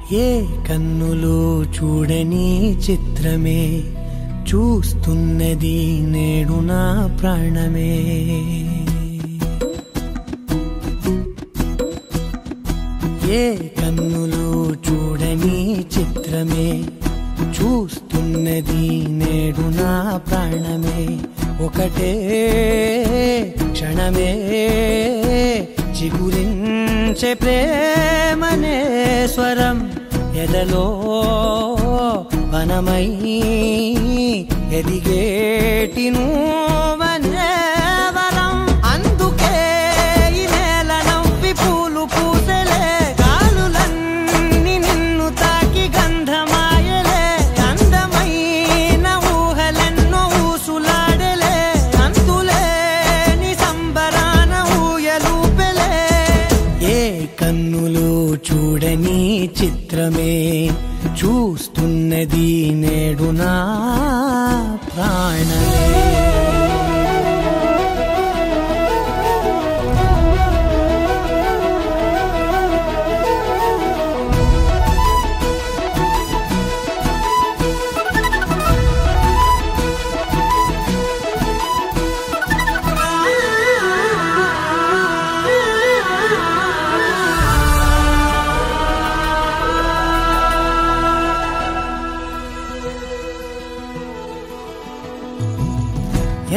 ఏ కన్నులు చూడని చిత్రమే చూస్తున్నది నేడు నా ప్రాణమే. ఏ కన్నులు చూడని చిత్రమే చూస్తున్నది నేడు నా ప్రాణమే. ఒకటే క్షణమే చిగురించే ప్రేమనే స్వరం ఎదలో వనమై ఎదిగేటి నువ్వనే వరం. అందుకే ఈ నేల నవ్వి పూలు పూసెలే, గాలులన్నీ నిన్ను తాకి గంధమాయలే. అందమైన ఊహలెన్నో ఊసులాడలే, అంతులేని సంబరాన ఊయలూపెలే. ఏ కన్నులు చూడని చిత్రమే చూస్తున్నది నేడు నా ప్రాణమే.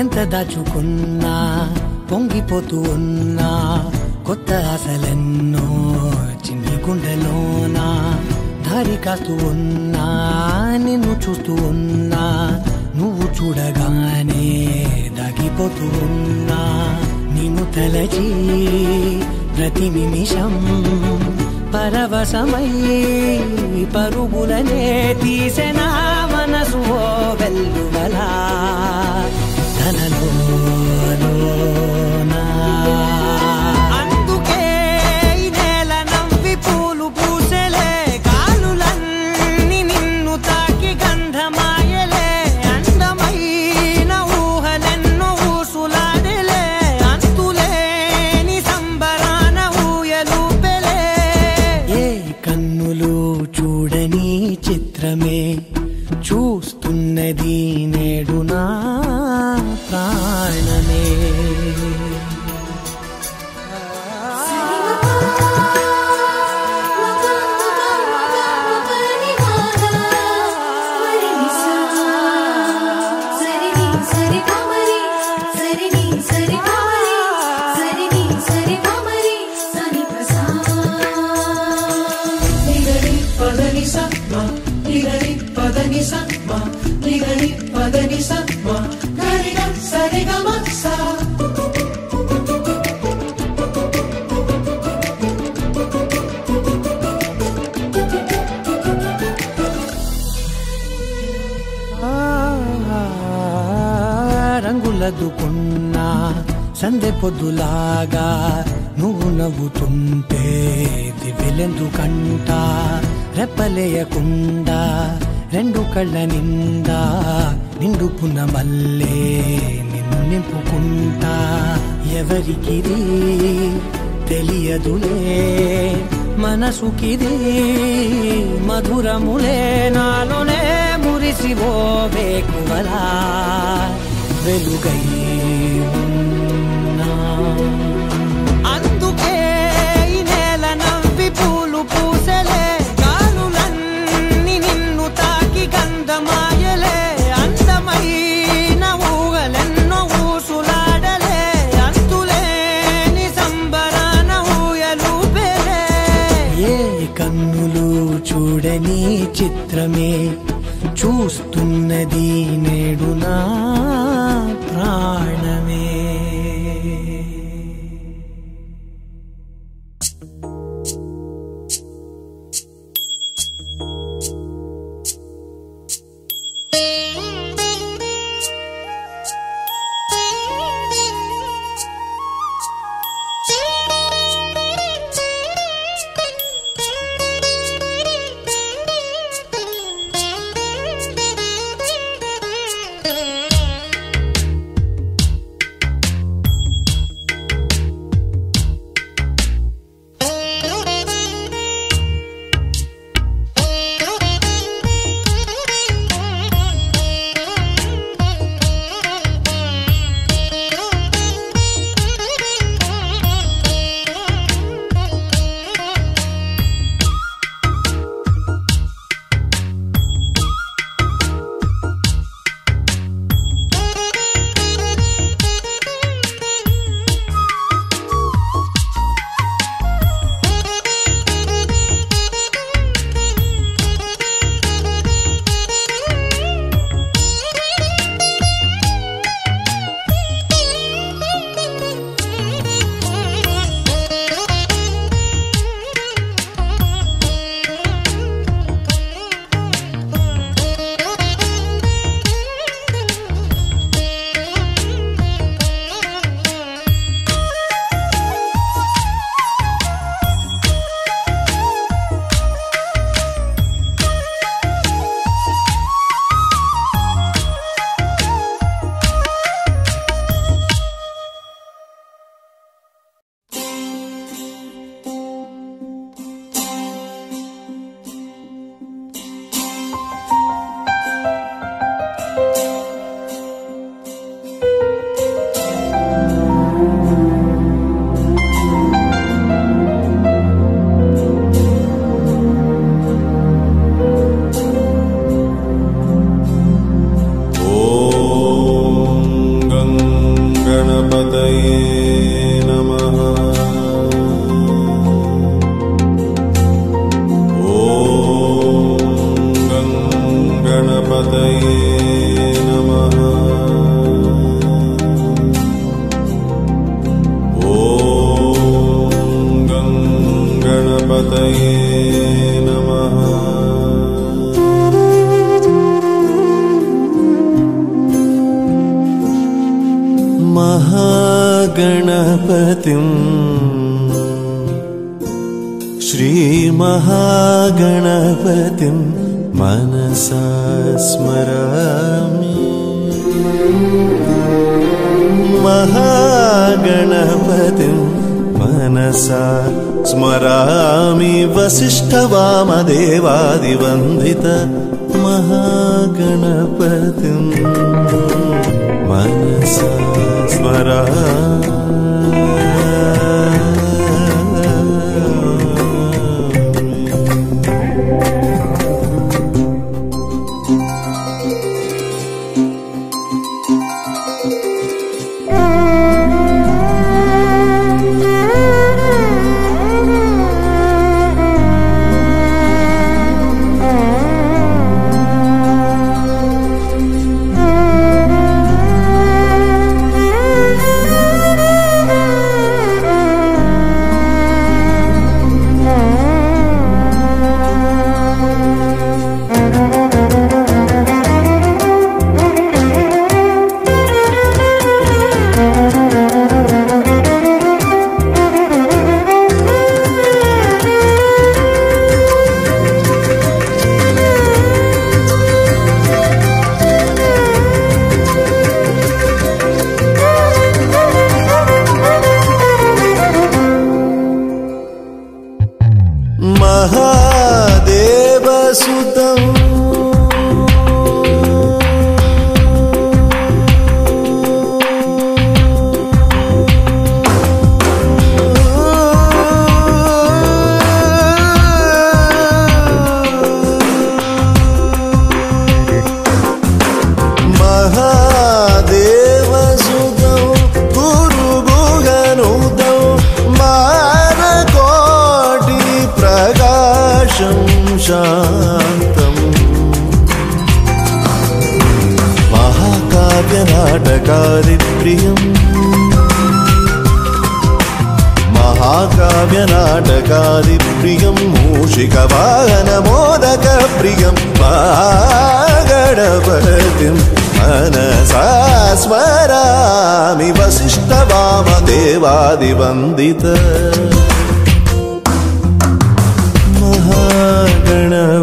ఎంత దాచుకున్నా పొంగిపోతూ ఉన్నా, కొత్త ఆశలెన్నో చిన్ని గుండెలోనా. దారి కాస్తూ ఉన్నా, నిన్ను చూస్తూ ఉన్నా, నువ్వు చూడగానే దాగిపోతూ ఉన్నా. నిన్ను తలచి ప్రతి నిమిషం పరవశమై పరుగులనే తీసెనా మనసు ఓ వెల్లువలా తనలోనా. అందుకే ఈ నేల నవ్వి పూలు పూసెలే, గాలులన్నీ నిన్ను తాకి గంధమాయలే. అందమైన ఊహలెన్నో ఊసులాడలే, అంతులేని సంబరాన ఊయలూపెలే. ఏ కన్నులు చూడని చిత్రమే చూస్తున్నది నేడు నా ప్రాణమే. రంగులదుకున్నా సందె పొద్దులాగా నువ్వు నవ్వుతుంటే దివ్వెలెందుకంట. రెప్పలేయకుండా రెండు కళ్ళ నిండా నిండుకున్న మల్లే నిన్ను నింపుకుంటా. ఎవరికిది తెలియదులే మనసుకిది మధురములే, నాలోనే మురిసివో వేకువలా వెలుగై ఉన్నా. అందుకే ఈ నేల నవ్వి పూలు పూసెలే, గాలులన్నీ నిన్ను తాకి గంధమాయలే. అందమైన ఊహలెన్నో ఊసులాడలే, అంతులేని సంబరాన ఊయలూపెలే. ఏ కన్నులు చూడని చిత్రమే చూస్తున్నది నేడు నా ప్రాణమే. गणपतये नमः। महागणपतिं श्रीमहागणपतिं मनसा स्मरामि। महागणपतिं मनसा स्मरामि। वसिष्ठवामदेवादिवन्दित महागणपतिं मनसा स्मरामि। महाकाव्यनाटकादिप्रियं मूषिकवाहनमोदकप्रियं महागणपतिं मनसा स्मरामि। वसिष्ठवामदेवादिवन्दित महागणपतिं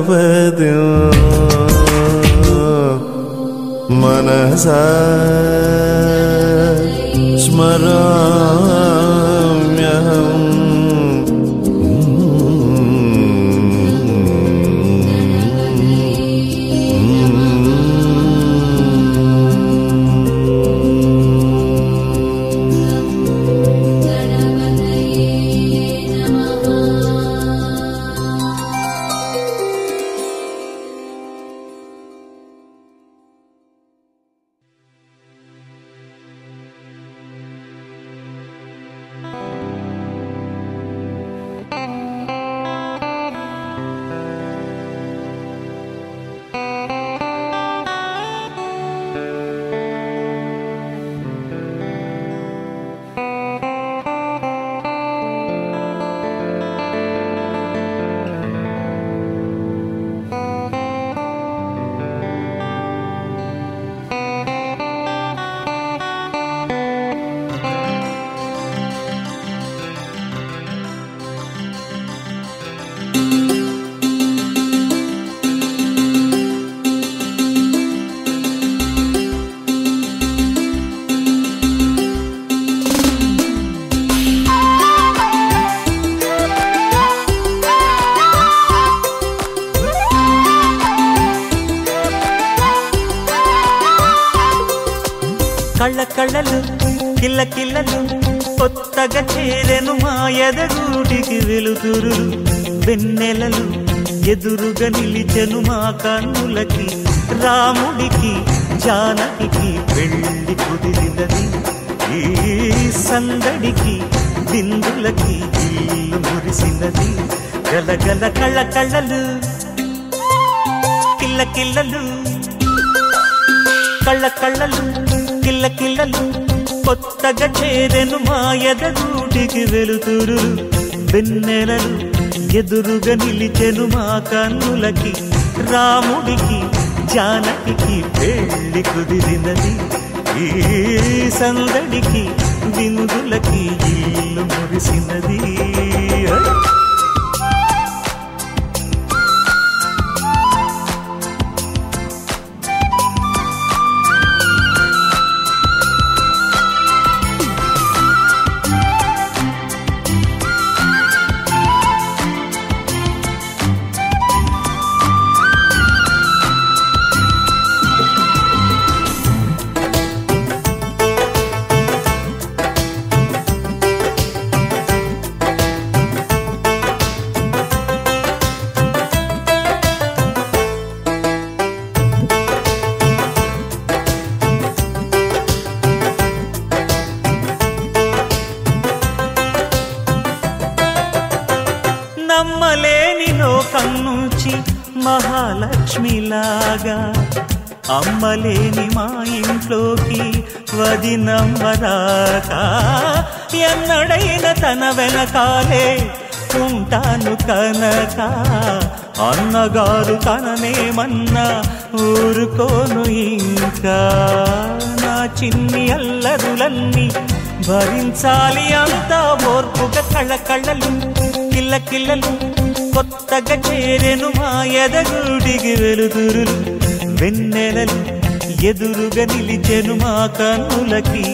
मनसा स्मराम्यहम्। కళ్ళ కళ్ళలు కిల్ల కిల్లలు కొత్తగా చేరెను మా ఎదగూటికి వెలుతురు వెన్నెలలు ఎదురుగా నిలిచెను మా కన్నులకి రాముడికి జానకి పెళ్లి కుదిరినది ఈ సందడికి బిందులకి ఇల్లు మురిసినది గలగల కళ్ళ కళ్ళలు కిల్ల కిల్లలు కళ్ళ కళ్ళలు కిల్ల కిల్లలు కొత్తగా చేరెను మా ఎదగూటికి వెలుతురు వెన్నెలలు ఎదురుగా నిలిచెను మా కన్నులకి, రాముడికి జానకి పెళ్లి కుదిరినది. ఈ సందడికి విందులకి ఇల్లు మురిసినది. నమ్మలేని లోకం నుంచి మహాలక్ష్మిలాగా, అమ్మలేని మా ఇంట్లోకి వదినమ్మరాక, ఎన్నడైన తన వెనకాలే ఉంటాను కనక, అన్నగారు తననేమన్నా ఊరుకోను ఇంకా. నా చిన్ని అల్లరులన్నీ భరించాలి అంతా ఓర్పుగా. కళ్ళకళ్ళలు కిల్లకిల్లలు కొత్తగా చేరెను మా ఎదగుడికి వెలుతురులు, వెన్నెలలు ఎదురుగా నిలిచెను మా కన్నులకి.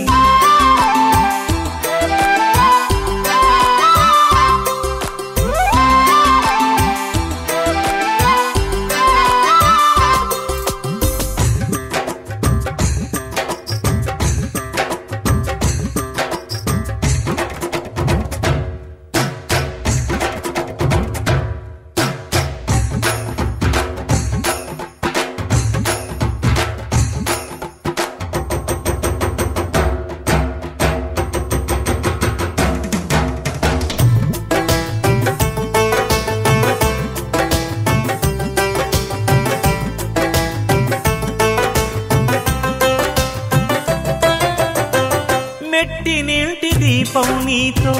మెట్టినింటి దీపం నీతో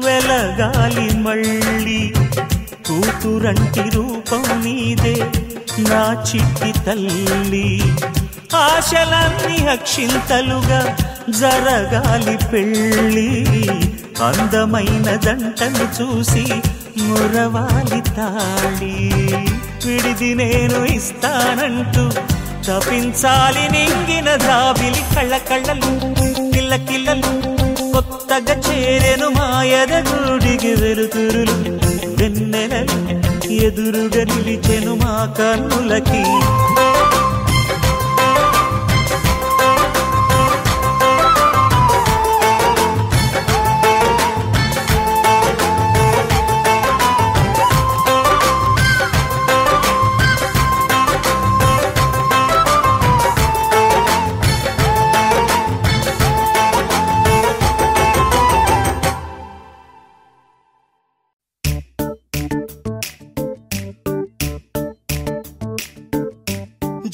వెలగాలి మళ్ళీ, కూతురంటి రూపం నీదే నా చిట్టి తల్లి. ఆశలన్నీ అక్షింతలుగా జరగాలి పెళ్ళి, అందమైన దంటను చూసి మురవాలి తాళి. విడిది నేను ఇస్తానంటూ తపించాలి నింగిన దాబిలి. కళ్ళకళ్ళలు కిల్లకిల్లలు కొత్తగా చేరెను మా ఎదగుడికి వెలుతురులు, వెన్నెలలు ఎదురుగా నిలిచెను మా కన్నులకి.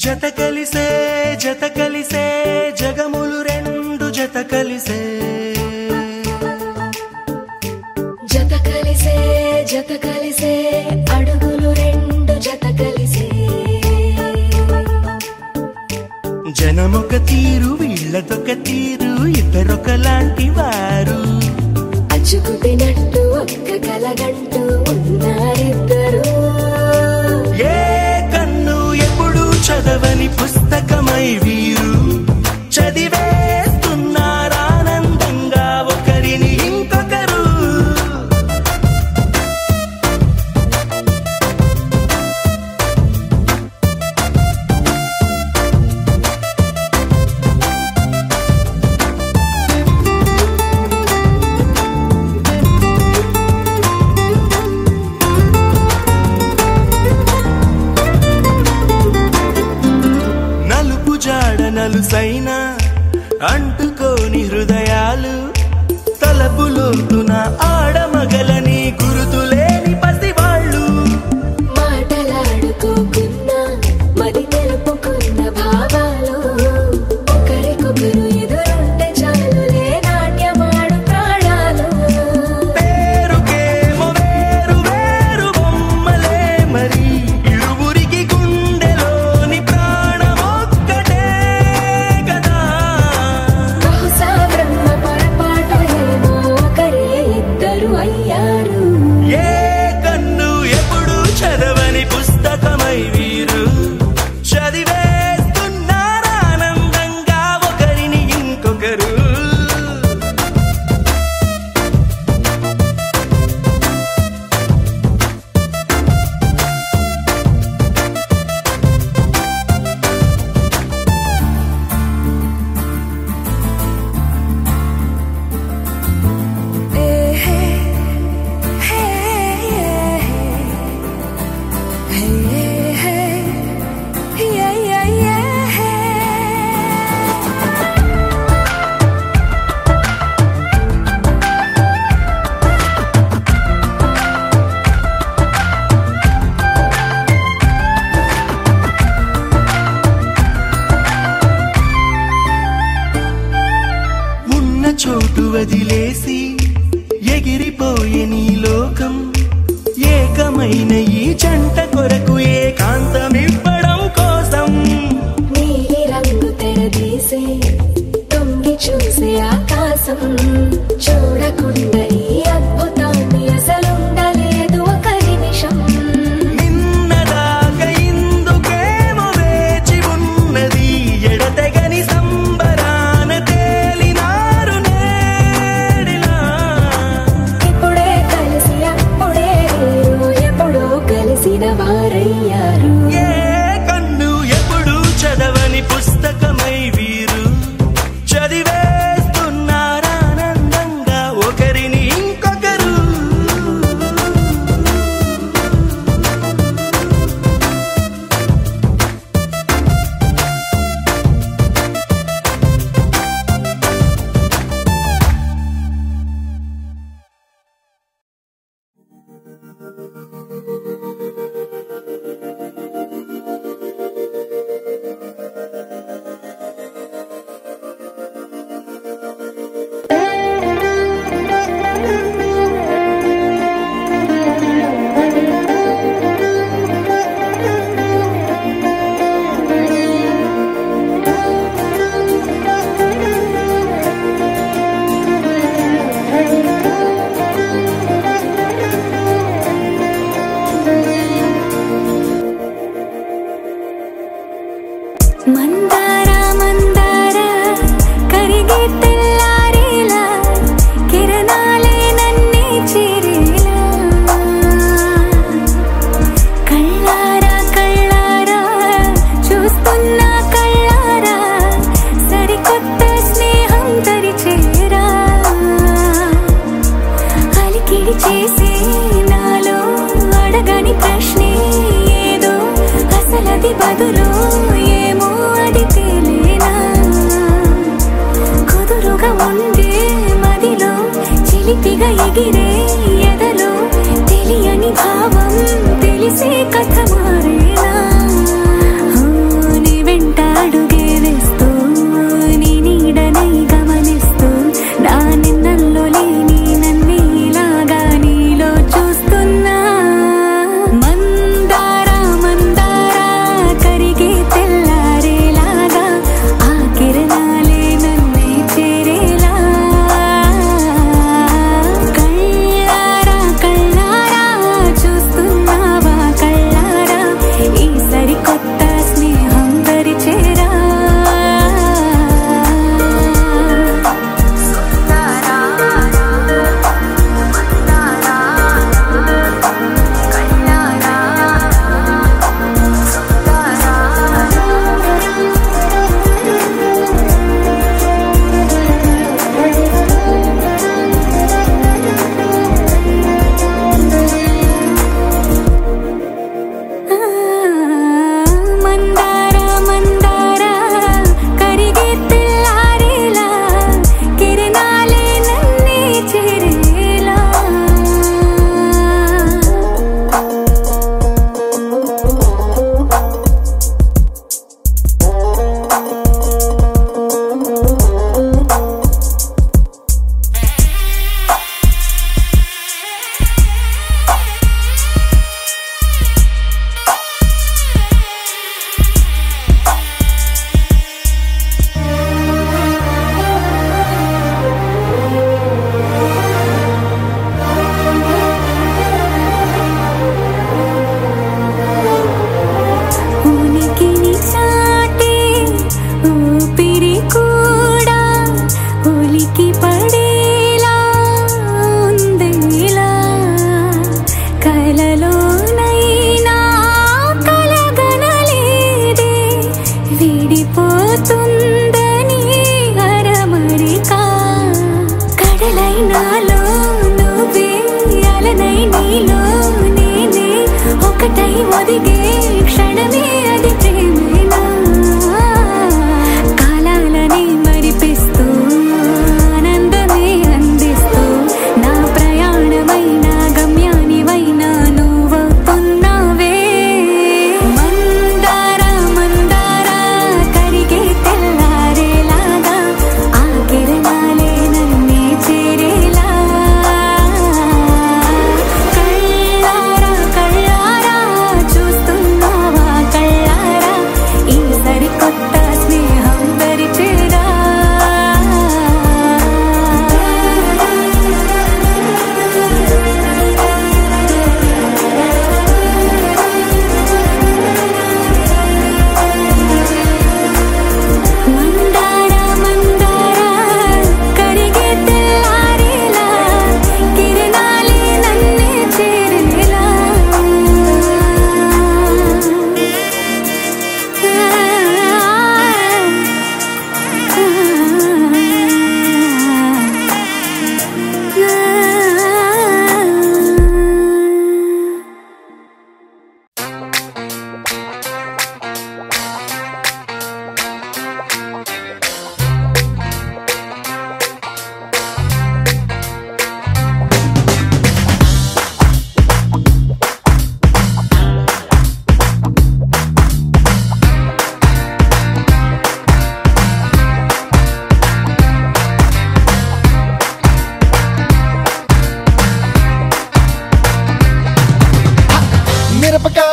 జత కలిసే జత కలిసే జగములు రెండు జత కలిసే, జత కలిసే జత కలిసే అడుగులు రెండు జత కలిసే. జనమొక తీరు వీళ్ళదొక తీరు, ఇద్దరొకలాంటి వారు. అచ్చుకుతినట్టు ఒక్క కలగంటూ ఉన్నారిద్దరు. ఏ కన్ను ఎప్పుడు చదవని పుస్తకమై వీరు చదివేస్తున్నారానందంగా ఒకరిని ఇంకొకరు. నలుసైన అంటుకోని హృదయాలు, తలపులోతున ఆడమగలని గురుతులేని పసివాళ్ళు. మాటలాడుకోకున్న మరి తెలుపుకున్న భావాలు, ఒకరికొకరు ఎదురుంటే చాలులే నాట్యమాడు ప్రాణాలు. పేరుకేమో వేరు వేరు వదిలేసి ఎగిరిపోయే నీ లోకం ఏకమైన ఈ జంట కొరకు ఏకాంతమివ్వడం కోసం నీలి రంగు తెరదీసే తొంగి చూసే ఆకాశం చూడకుండా ఈ అద్భుతాన్ని అసలుండలేదు ఒక నిమిషం నిన్నదాకా ఇందుకేమో వేచి ఉన్నది ఎడతెగని సంబరాన తేలినారు నేడిలా ఇప్పుడే కలిసి అప్పుడే వీరు ఎప్పుడో కలిసిన వారయ్యారు ఏ కన్ను ఎప్పుడు చదవని పుస్తకమై వీరు చదివేస్తున్నారానందంగా ఒకరిని ఇంకొకరు మందార మందార కరిగే తెల్లారేలా కిరణాలే నన్నే చేరేలా కళ్ళారా కళ్ళారా చూస్తున్నా కళ్ళారా సరికొత్త స్నేహం తరిచేరా అలికిడి చేసే నాలో అడగని ప్రశ్నే ఏదో అసలది బదులు ఏమో అది తేలేనా కుదురుగా ఉండే మదిలో చిలిపిగా ఎగిరే ఎదలో తెలియని భావం తెలిసే కథ మారేనా నీ వెంట అడుగే వేస్తూ నీ నీడనై గమనిస్తూ నా నిన్నల్లో లేని నన్నే ఇలాగా నీలో చూస్తున్నా మందార మందార కరిగే తెల్లారేలాగా ఆ కిరణాలే నన్నే చేరేలా కళ్ళారా కళ్ళారా చూస్తున్నావా కళ్ళారా ఈ సరికొత్త స్నేహం దరిచేరా మందార మందార కరిగే తెల్లారేలా కిరణాలే నన్నే చేరేలా ఉనికిని చాటే ఊపిరి కూడా ఉలికి పడేలా ఉందేలా కలలోనైనా కలగనలేదే విడిపోతుందని అరమరిక కడలైనాలో నువ్వే అలనై నీలో నేనే ఒకటై ఒదిగే క్షణమే అది ప్రేమేనా కాలాలని మరిపిస్తూ ఆనందమే అందిస్తూ నా ప్రయాణమైన గమ్యానివైన నువ్వవుతున్నావే మందార మందార కరిగే తెల్లారేలాగా ఆ కిరణాలే నన్నే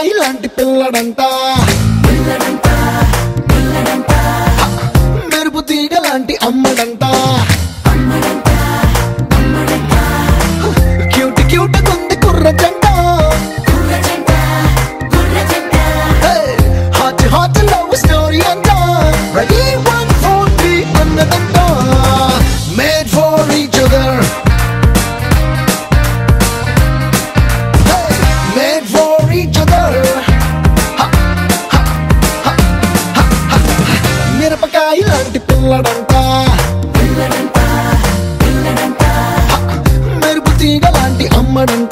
మిరపకాయ లాంటి పిల్లడంట మెరుపు తీగ లాంటి అమ్మడంట క్యూట్ క్యూట్ కొంది కుర్ర జంట హాట్ హాట్ లవ్ స్టోరీ అంట రెడీ 1 4 3 అన్నదంట made for each other made for each other మిరపకాయ లాంటి పిల్లడంట మెరుపు తీగ లాంటి అమ్మడంట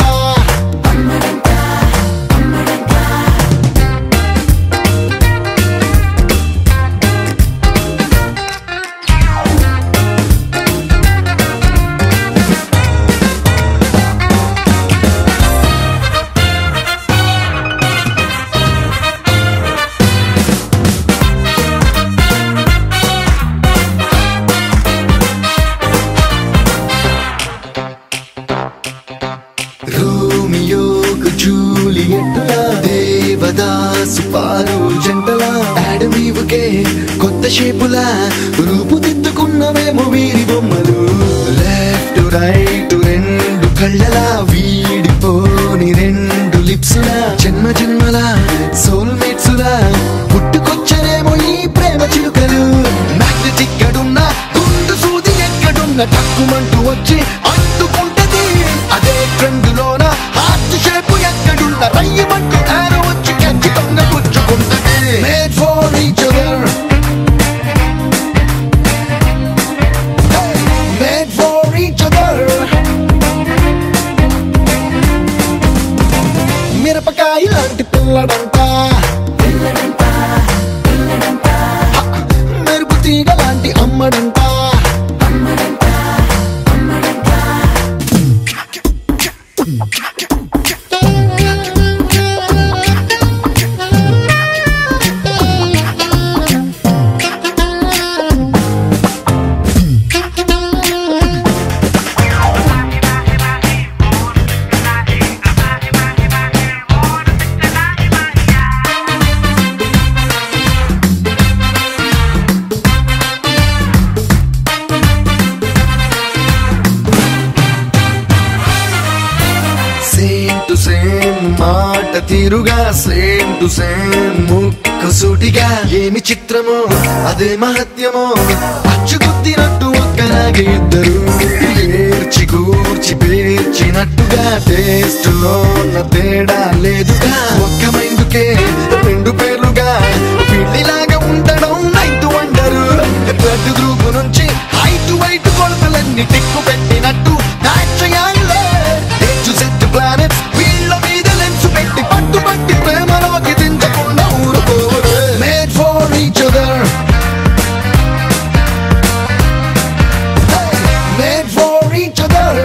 దేవదాసు పారు జంటలా ఆడమీవుకే కొత్త షేపులా రూపుదిద్దుకున్నవేమో వీరి బొమ్మలు లెఫ్ట్ రైట్ రెండు కళ్ళలా వీడిపోని రెండు లిప్సులా జన్మ జన్మలా సోల్మేట్సులా పుట్టుకొచ్చనేమో ఈ ప్రేమ చిలుకలు మ్యాగ్నెటిక్ గడున్నా గుండు సూది ఎక్కడున్న తక్కుమంటూ వచ్చి అంటుకుంటది అదే ట్రెండ్లోన హార్ట్ షేపు ఎక్కడున్న రయ్యమంటూ ఆరో వచ్చి ఖచ్చితంగా పుచ్చుకుంటది made for each other made for each other మిరపకాయ లాంటి పిల్లడంట మెరుపు తీగ లాంటి అమ్మడంట మాట తీరుగా సేమ్ టు సేమ్ ముక్కు సూటిగా ఏమి చిత్రమో అదే మహత్యమో అచ్చుగుద్దినట్టు ఒక్కలాగే ఇద్దరు పేర్చి కూర్చి పేర్చినట్టుగా టేస్ట్ లో తేడా లేదుగా ఒక్క మైందుకే రెండు పేర్లుగా పిల్లిలాగా ఉండడం నైట్ వండరు బ్లడ్ గ్రూప్ నుంచి హైట్ వైట్ కొలతలన్నీ టిక్కు పెట్టినట్టు ప్లానెట్ వీళ్ళ మీద లెన్స్ పెట్టి పట్టుబట్టి ప్రేమలోకి దించకుండా ఊరుకోరు made for each other made for each other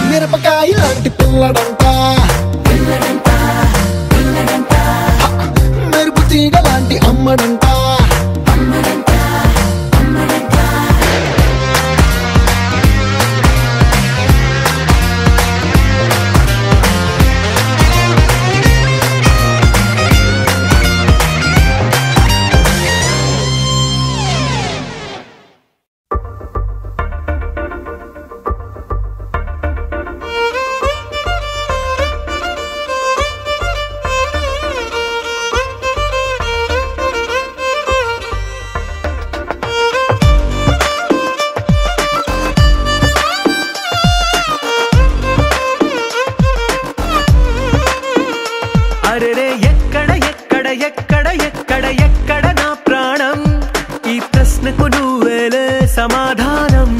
మిరపకాయ లాంటి పిల్లడంట మెరుపు తీగ లాంటి అమ్మడంట సమాధానం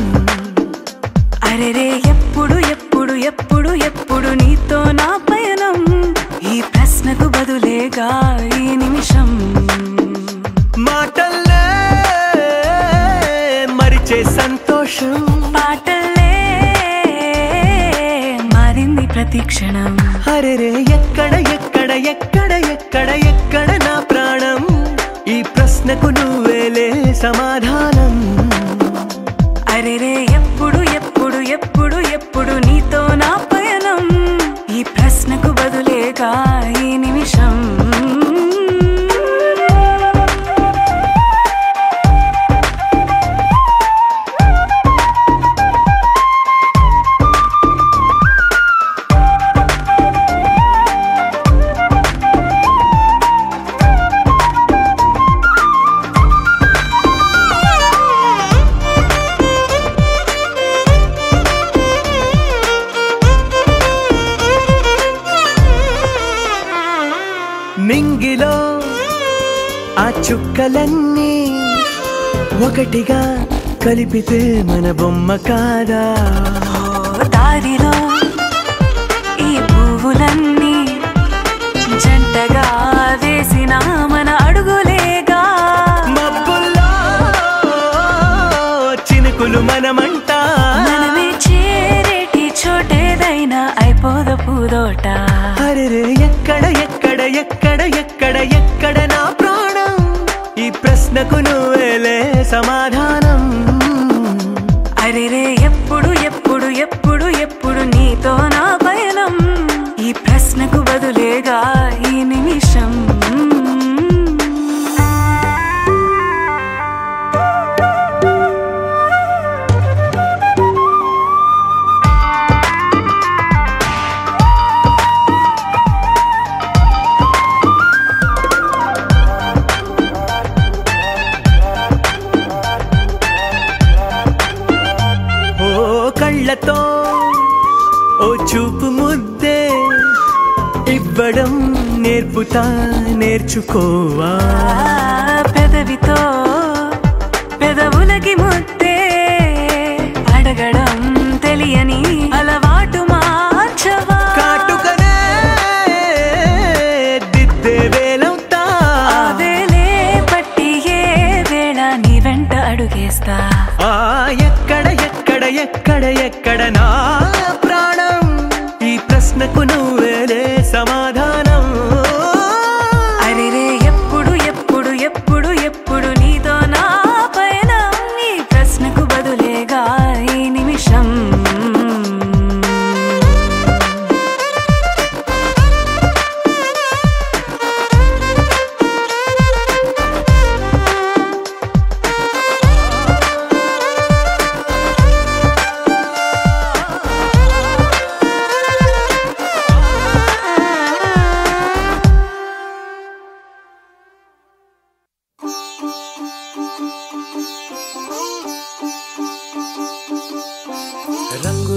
అరెరే ఎప్పుడు ఎప్పుడు ఎప్పుడు ఎప్పుడు నీతో నా పయనం ఈ ప్రశ్నకు బదులేగా ఈ నిమిషం మాటల్లే మరిచే సంతోషం పాటల్లే మారింది ప్రతి క్షణం అరెరే ఎక్కడ ఎక్కడ ఎక్కడ ఎక్కడ ఎక్కడ నా ప్రాణం ఈ ప్రశ్నకు నువ్వేలే సమాధానం అరెరే ఎప్పుడు ఎప్పుడు ఎప్పుడు ఎప్పుడు నీతో నా పయనం బదులేగా ఈ నిమిషం మింగిలో ఆ చుక్కలన్నీ ఒకటిగా కలిపితే మన బొమ్మ కాదా దారిలో ఈ పువ్వులన్నీ జంటగా వేసిన మన అడుగులేగా మబ్బుల్లో చినుకులు మనమంట మనమే చేరేటి చోటేదైనా అయిపోదు పూదోట అరెరే ఎక్కడ ఎక్కడ ఎక్కడ ఎక్కడ ఎక్కడ నా ప్రాణం ఈ ప్రశ్నకు నువ్వేలే సమాధానం అరెరే ఎప్పుడు ఎప్పుడు ఎప్పుడు ఎప్పుడు నీతో నా పయనం ఈ ప్రశ్నకు బదులేగా ఈ నిమిషం కళ్ళతో ఓ చూపు ముద్దే ఇవ్వడం నేర్పుతా నేర్చుకోవా పెదవితో పెదవులకి ముద్దే అడగడం తెలియని అలవాటు మార్చవా కాటుకనే దిద్దే వేలవుతా వేలే పట్టి ఏ వేళ నీ వెంట అడుగేస్తా ఎక్కడ ఎక్కడ ఎక్కడ ఎక్కడ నా ప్రాణం ఈ ప్రశ్నకు నువ్వేలే సమాధానం అరెరే ఎప్పుడు ఎప్పుడు ఎప్పుడు ఎప్పుడు నీతో నా పైన ఈ ప్రశ్నకు బదులేగా ఈ నిమిషం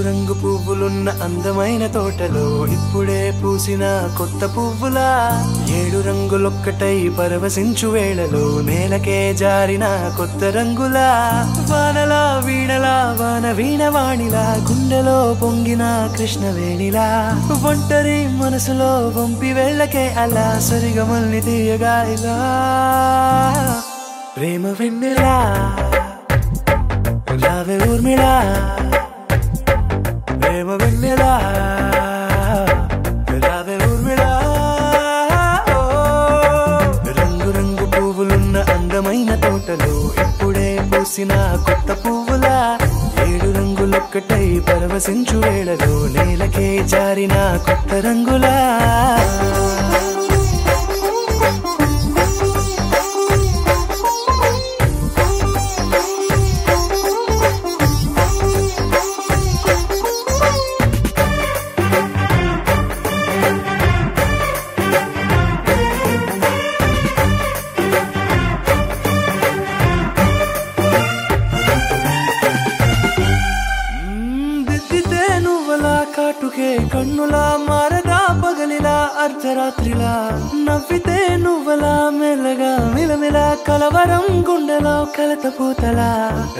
రంగు పువ్వులున్న అందమైన తోటలో ఇప్పుడే పూసిన కొత్త పువ్వులా 7 రంగులొక్కటై పరవశించు వేళలో నేలకే జారిన కొత్త రంగులా వానలా వీణలా వాన వీణవాణిలా గుండెలో పొంగిన కృష్ణవేణిలా ఒంటరి మనసులో వంపి వెళ్ళకే అలా సరిగమల్ని తీయగా ఇలా ప్రేమ వెన్నెలా రావే ఊర్మిళా ప్రేమ వెన్నెలా రావే ఊర్మిళా రంగు రంగు పువ్వులున్న అందమైన తోటలో ఇప్పుడే పూసిన కొత్త పువ్వులా 7 రంగులొక్కటై పరవశించు వేళలో నేలకే జారిన కొత్త రంగులా కాటుకే కన్నులా మారదా పగలిలా అర్ధరాత్రిలా నవ్వితే నువ్వలా మెల్లగా మిలమిలా కలవరం గుండెలో కలతపూతలా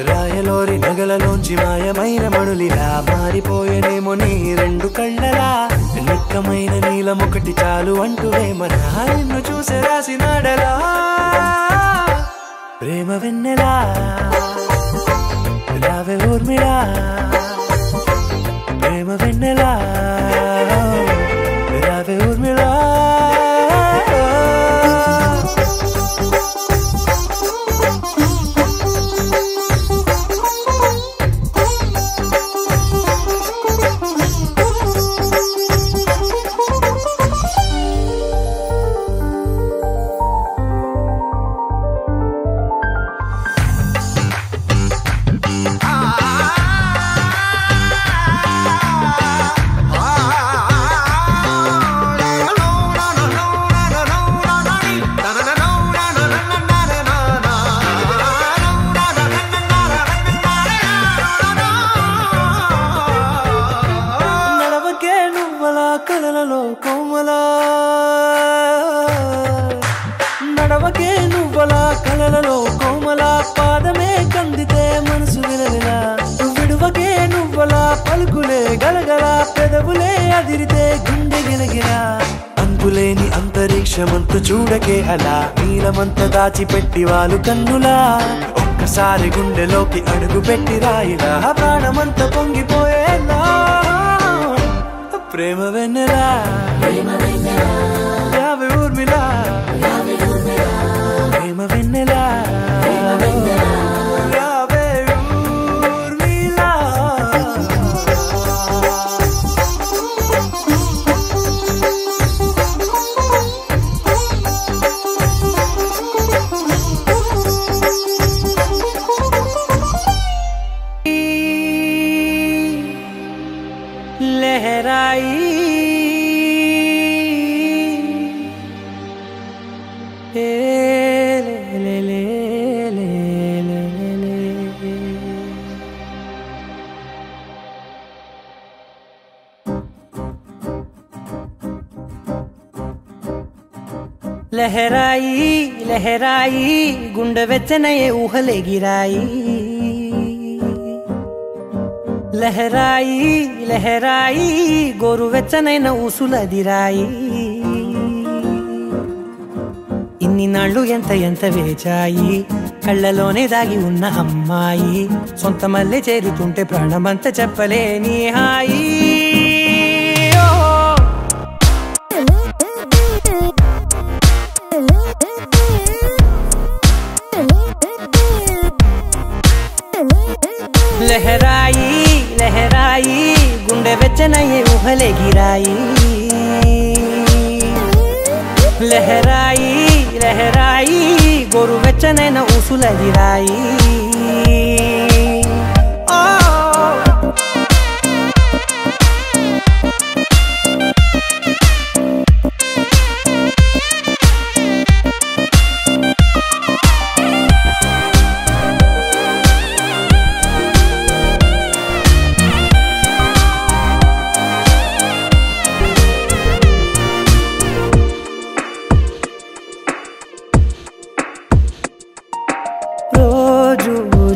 రాయలోరి నగలలోంచి మాయమైన మణులిలా మారిపోయేనేమో నీ 2 కళ్ళలా నిక్కమైన నీలమొకటి చాలు అంటూ వేమన నిన్ను చూసే రాసినాడలా ప్రేమ వెన్నెలా రావే ఊర్మిళా ప్రేమ వెన్నెలా రావే ఊర్మిళా కలలలో కోమలా నడవకే నువ్వలా కలలలో కోమలా పాదమే కందితే మనసు విలవిలా విడువకే నువ్వలా పలుకులే గలగల పెదవులే అదిరితే గుండె గిలగిలా అంతులేని అంతరిక్షమంత చూడకే అలా నీలమంత దాచిపెట్టి వాళ్ళు కన్నులా ఒక్కసారి గుండెలోకి అడుగు పెట్టి రాయిలా ప్రాణమంత పొంగిపోయేలా ప్రేమ వెన్నెలా యావే ఊర్మిళ ప్రేమ వెన్నెలా యావే ఊర్మిళ लहराई ले ले ले ले ले ले लहराई लहराई गुंड वेच्चनये ऊहले गिराई లహరాయి లహరాయి గోరువెచ్చనైన ఊసులదిరాయి ఇన్ని నాళ్ళు ఎంత ఎంత వేచాయి కళ్ళలోనే దాగి ఉన్న అమ్మాయి సొంత మల్లె చేరుతుంటే ప్రాణమంతా చెప్పలేని హాయి లహరాయి లహరాయి గుండె వెచ్చనయ్యే ఊహలే గిరాయి లహరాయి లహరాయి గోరు వెచ్చనైన ఊసులదిరాయి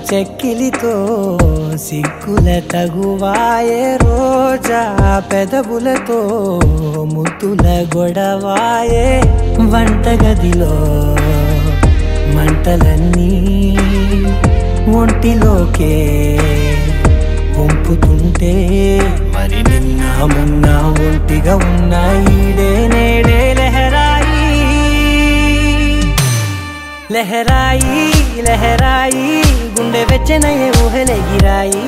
చెక్కిలితో సిగ్గుల తగువాయే రోజా పెదవులతో ముద్దుల గొడవాయే వంటగదిలో మంటలన్నీ ఒంటిలోకే వంపుతుంటే మరి నిన్న మొన్న ఒంటిగా ఉన్నాయి నేడే లహరాయి లహరాయి లహరాయి గుండె వెచ్చనయ్యే ఊహలే గిరాయి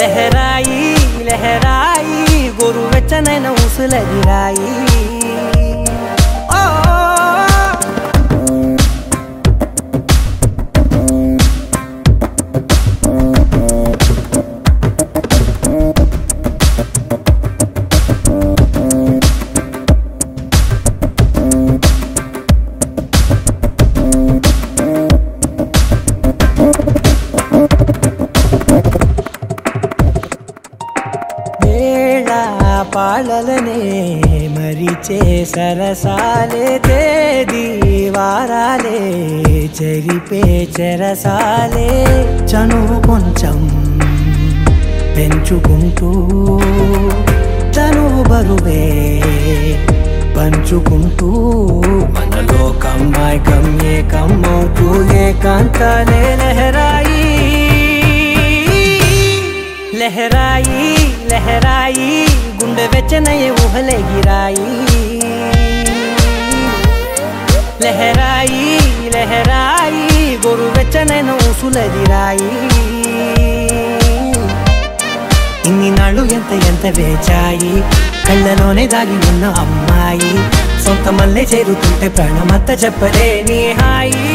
లహరాయి లహరాయి గోరు వెచ్చనైన ఊసులదిరాయి పాలలనే మరిచే సరసాలే తేదీ వారాలే చెరిపే చెరసాలే చనువు కొంచెం పెంచుకుంటూ తనువు బరువే పంచుకుంటూ మనలో కమ్మాయి కమ్మే కమ్మవుతూ ఏకాంతాలే లహరాయి లహరాయి లహరాయి గుండె వెచ్చనయ్యే ఊహలే గిరాయి లహరాయి లహరాయి గోరు వెచ్చనైన ఊసులదిరాయి ఇన్ని నాళ్ళు ఎంత ఎంత వేచాయి కళ్ళలోనే దాగి ఉన్న అమ్మాయి సొంత మల్లె చేరుతుంటే ప్రాణమంతా చెప్పలేని హాయి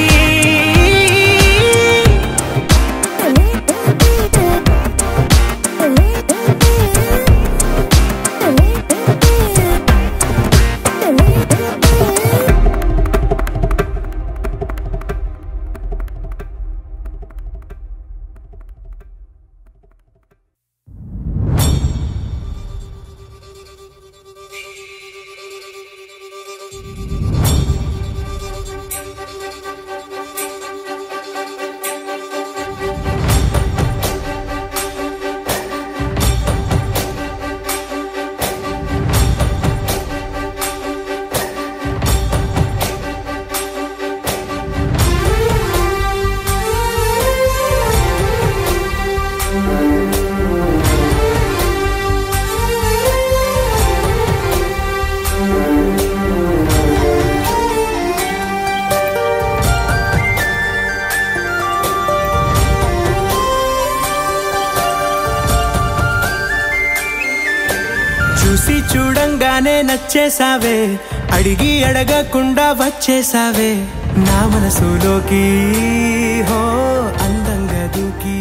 చూసి చూడంగానే నచ్చేసావే అడిగి అడగకుండా వచ్చేసావే నా మనసులోకి హో అందంగా దూకి